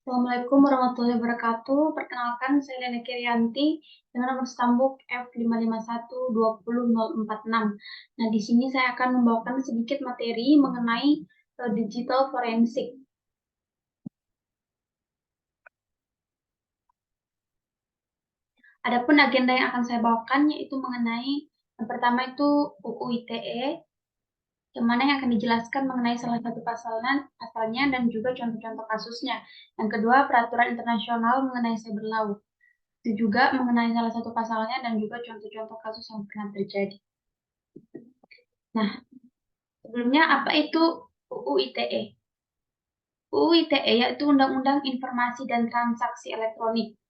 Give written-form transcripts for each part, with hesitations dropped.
Assalamualaikum warahmatullahi wabarakatuh. Perkenalkan, saya Lena Kirianti dengan nomor stambuk F5512046. Nah, di sini saya akan membawakan sedikit materi mengenai digital forensik. Adapun agenda yang akan saya bawakan yaitu mengenai yang pertama itu UU ITE, yang mana yang akan dijelaskan mengenai salah satu pasalnya dan juga contoh-contoh kasusnya. Yang kedua, peraturan internasional mengenai cyber law. Itu juga mengenai salah satu pasalnya dan juga contoh-contoh kasus yang pernah terjadi. Nah, sebelumnya apa itu UU ITE? UU ITE yaitu Undang-Undang Informasi dan Transaksi Elektronik.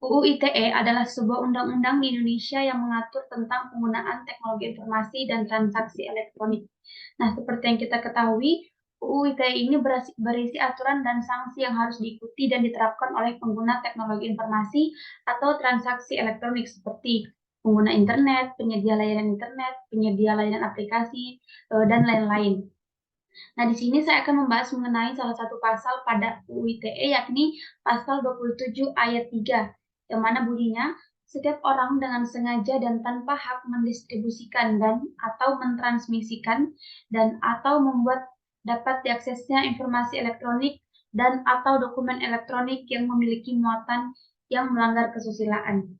UU ITE adalah sebuah undang-undang di Indonesia yang mengatur tentang penggunaan teknologi informasi dan transaksi elektronik. Nah, seperti yang kita ketahui, UU ITE ini berisi aturan dan sanksi yang harus diikuti dan diterapkan oleh pengguna teknologi informasi atau transaksi elektronik seperti pengguna internet, penyedia layanan aplikasi, dan lain-lain. Nah, di sini saya akan membahas mengenai salah satu pasal pada UU ITE, yakni pasal 27 ayat 3, yang mana bunyinya, setiap orang dengan sengaja dan tanpa hak mendistribusikan dan atau mentransmisikan dan atau membuat dapat diaksesnya informasi elektronik dan atau dokumen elektronik yang memiliki muatan yang melanggar kesusilaan.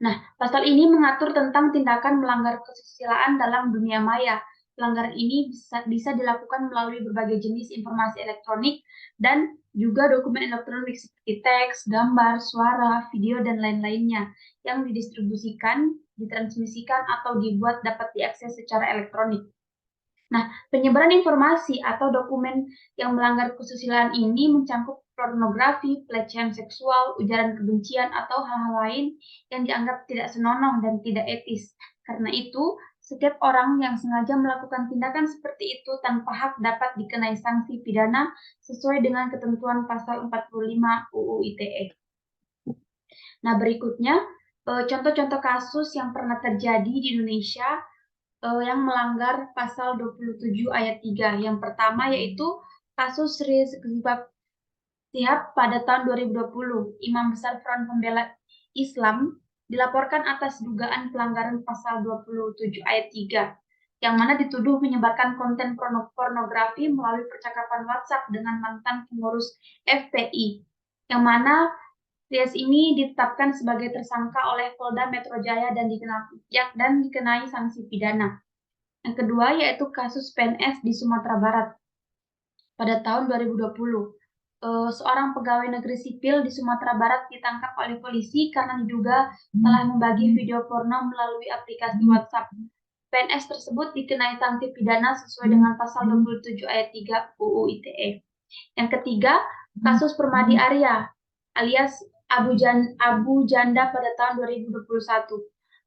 Nah, pasal ini mengatur tentang tindakan melanggar kesusilaan dalam dunia maya. Pelanggaran ini bisa dilakukan melalui berbagai jenis informasi elektronik dan juga dokumen elektronik seperti teks, gambar, suara, video, dan lain-lainnya yang didistribusikan, ditransmisikan, atau dibuat dapat diakses secara elektronik. Nah, penyebaran informasi atau dokumen yang melanggar kesusilaan ini mencangkup pornografi, pelecehan seksual, ujaran kebencian, atau hal-hal lain yang dianggap tidak senonoh dan tidak etis. Karena itu, setiap orang yang sengaja melakukan tindakan seperti itu tanpa hak dapat dikenai sanksi pidana sesuai dengan ketentuan pasal 45 UU ITE. Nah, berikutnya, contoh-contoh kasus yang pernah terjadi di Indonesia yang melanggar pasal 27 ayat 3. Yang pertama yaitu kasus Rizik Sihab pada tahun 2020. Imam Besar Front Pembela Islam dilaporkan atas dugaan pelanggaran pasal 27 ayat 3, yang mana dituduh menyebarkan konten pornografi melalui percakapan WhatsApp dengan mantan pengurus FPI, yang mana Rias ini ditetapkan sebagai tersangka oleh Polda Metro Jaya dan dikenai sanksi pidana. Yang kedua yaitu kasus PNS di Sumatera Barat pada tahun 2020. Seorang pegawai negeri sipil di Sumatera Barat ditangkap oleh polisi karena diduga telah membagi video porno melalui aplikasi WhatsApp. PNS tersebut dikenai sanksi pidana sesuai dengan pasal 27 ayat 3 UU ITE. Yang ketiga, kasus Permadi Arya alias Abu Janda pada tahun 2021.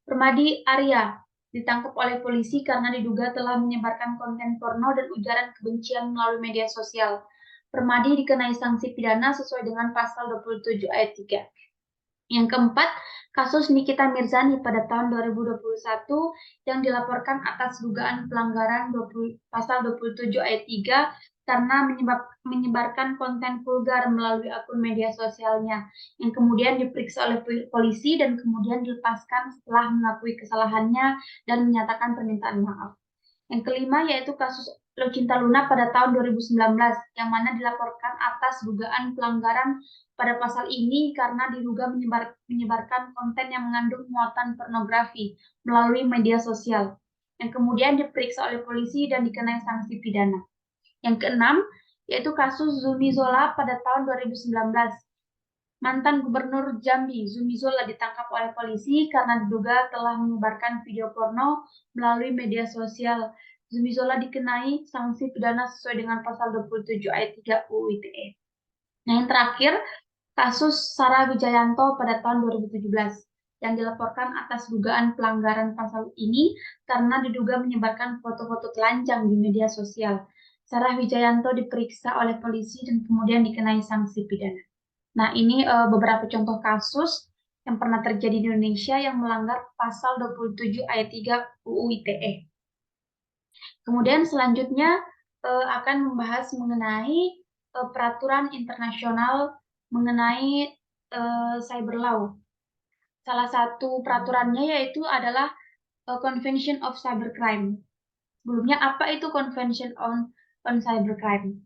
Permadi Arya ditangkap oleh polisi karena diduga telah menyebarkan konten porno dan ujaran kebencian melalui media sosial. Permadi dikenai sanksi pidana sesuai dengan pasal 27 ayat 3. Yang keempat, kasus Nikita Mirzani pada tahun 2021 yang dilaporkan atas dugaan pelanggaran pasal 27 ayat 3 karena menyebarkan konten vulgar melalui akun media sosialnya, yang kemudian diperiksa oleh polisi dan kemudian dilepaskan setelah mengakui kesalahannya dan menyatakan permintaan maaf. Yang kelima yaitu kasus Lucinta Luna pada tahun 2019, yang mana dilaporkan atas dugaan pelanggaran pada pasal ini karena diduga menyebarkan konten yang mengandung muatan pornografi melalui media sosial, yang kemudian diperiksa oleh polisi dan dikenai sanksi pidana. Yang keenam, yaitu kasus Zumi Zola pada tahun 2019. Mantan Gubernur Jambi, Zumi Zola, ditangkap oleh polisi karena diduga telah menyebarkan video porno melalui media sosial. Zumi Zola dikenai sanksi pidana sesuai dengan pasal 27 ayat 3 UU ITE. Nah, yang terakhir, kasus Sarah Wijayanto pada tahun 2017 yang dilaporkan atas dugaan pelanggaran pasal ini karena diduga menyebarkan foto-foto telanjang di media sosial. Sarah Wijayanto diperiksa oleh polisi dan kemudian dikenai sanksi pidana. Nah, ini beberapa contoh kasus yang pernah terjadi di Indonesia yang melanggar pasal 27 ayat 3 UU ITE. Kemudian selanjutnya akan membahas mengenai peraturan internasional mengenai cyber law. Salah satu peraturannya yaitu adalah Convention of Cybercrime. Sebelumnya, apa itu Convention on Cybercrime?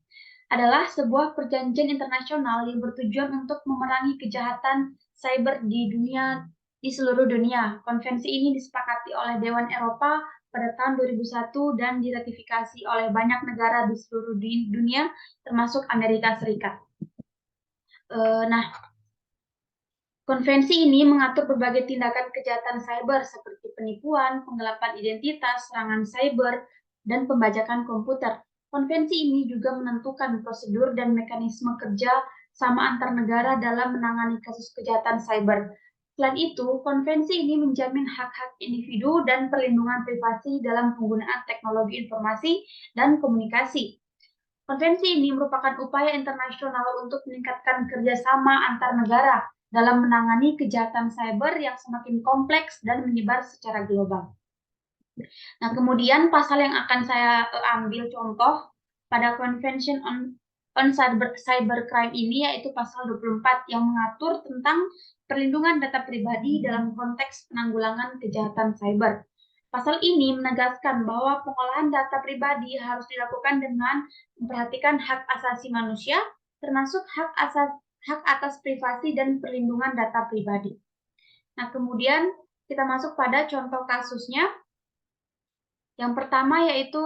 Adalah sebuah perjanjian internasional yang bertujuan untuk memerangi kejahatan cyber di seluruh dunia. Konvensi ini disepakati oleh Dewan Eropa pada tahun 2001 dan diratifikasi oleh banyak negara di seluruh dunia, termasuk Amerika Serikat. Nah, konvensi ini mengatur berbagai tindakan kejahatan cyber seperti penipuan, penggelapan identitas, serangan cyber, dan pembajakan komputer. Konvensi ini juga menentukan prosedur dan mekanisme kerja sama antar negara dalam menangani kasus kejahatan cyber. Selain itu, konvensi ini menjamin hak-hak individu dan perlindungan privasi dalam penggunaan teknologi informasi dan komunikasi. Konvensi ini merupakan upaya internasional untuk meningkatkan kerjasama antar negara dalam menangani kejahatan cyber yang semakin kompleks dan menyebar secara global. Nah, kemudian pasal yang akan saya ambil contoh pada Convention on Cybercrime ini yaitu pasal 24 yang mengatur tentang perlindungan data pribadi dalam konteks penanggulangan kejahatan cyber. Pasal ini menegaskan bahwa pengolahan data pribadi harus dilakukan dengan memperhatikan hak asasi manusia, termasuk hak atas privasi dan perlindungan data pribadi. Nah, kemudian kita masuk pada contoh kasusnya. Yang pertama yaitu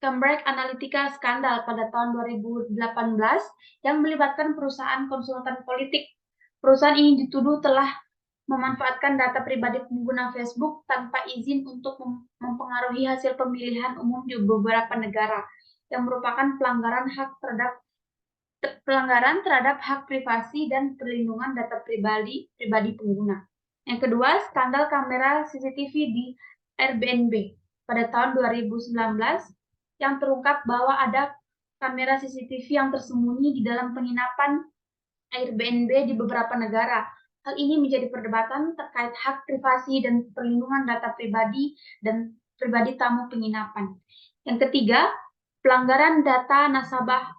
Cambridge Analytica skandal pada tahun 2018 yang melibatkan perusahaan konsultan politik. Perusahaan ini dituduh telah memanfaatkan data pribadi pengguna Facebook tanpa izin untuk mempengaruhi hasil pemilihan umum di beberapa negara, yang merupakan pelanggaran terhadap hak privasi dan perlindungan data pribadi pengguna. Yang kedua, skandal kamera CCTV di Airbnb pada tahun 2019 yang terungkap bahwa ada kamera CCTV yang tersembunyi di dalam penginapan Airbnb di beberapa negara. Hal ini menjadi perdebatan terkait hak privasi dan perlindungan data pribadi dan pribadi tamu penginapan. Yang ketiga, pelanggaran data nasabah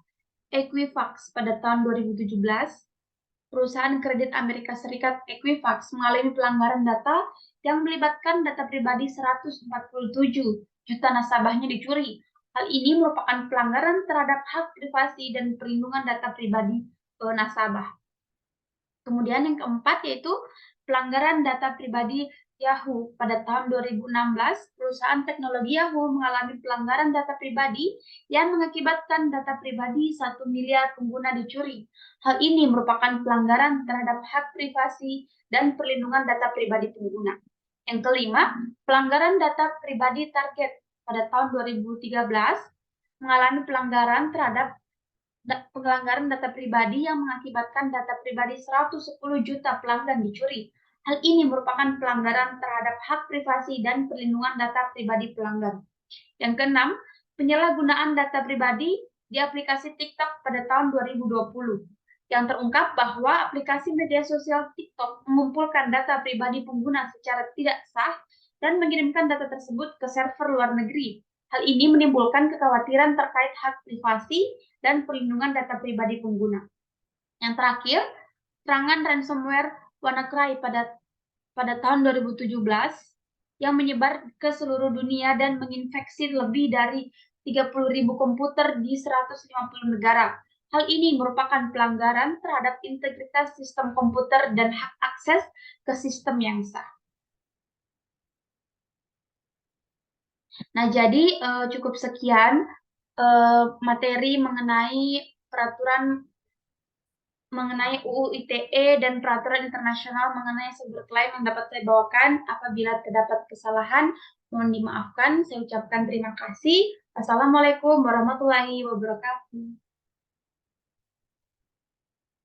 Equifax pada tahun 2017. Perusahaan kredit Amerika Serikat Equifax mengalami pelanggaran data yang melibatkan data pribadi 147 juta nasabahnya dicuri. Hal ini merupakan pelanggaran terhadap hak privasi dan perlindungan data pribadi nasabah. Kemudian yang keempat yaitu pelanggaran data pribadi Yahoo. Pada tahun 2016, perusahaan teknologi Yahoo mengalami pelanggaran data pribadi yang mengakibatkan data pribadi 1 miliar pengguna dicuri. Hal ini merupakan pelanggaran terhadap hak privasi dan perlindungan data pribadi pengguna. Yang kelima, pelanggaran data pribadi Target. Pada tahun 2013, mengalami pelanggaran data pribadi yang mengakibatkan data pribadi 110 juta pelanggan dicuri. Hal ini merupakan pelanggaran terhadap hak privasi dan perlindungan data pribadi pelanggan. Yang keenam, penyalahgunaan data pribadi di aplikasi TikTok pada tahun 2020. Yang terungkap bahwa aplikasi media sosial TikTok mengumpulkan data pribadi pengguna secara tidak sah dan mengirimkan data tersebut ke server luar negeri. Hal ini menimbulkan kekhawatiran terkait hak privasi dan perlindungan data pribadi pengguna. Yang terakhir, serangan ransomware WannaCry pada tahun 2017 yang menyebar ke seluruh dunia dan menginfeksi lebih dari 30.000 komputer di 150 negara. Hal ini merupakan pelanggaran terhadap integritas sistem komputer dan hak akses ke sistem yang sah. Nah, jadi cukup sekian materi mengenai peraturan mengenai UU ITE dan peraturan internasional mengenai cybercrime yang dapat saya bawakan. Apabila terdapat kesalahan, mohon dimaafkan. Saya ucapkan terima kasih. Assalamualaikum warahmatullahi wabarakatuh.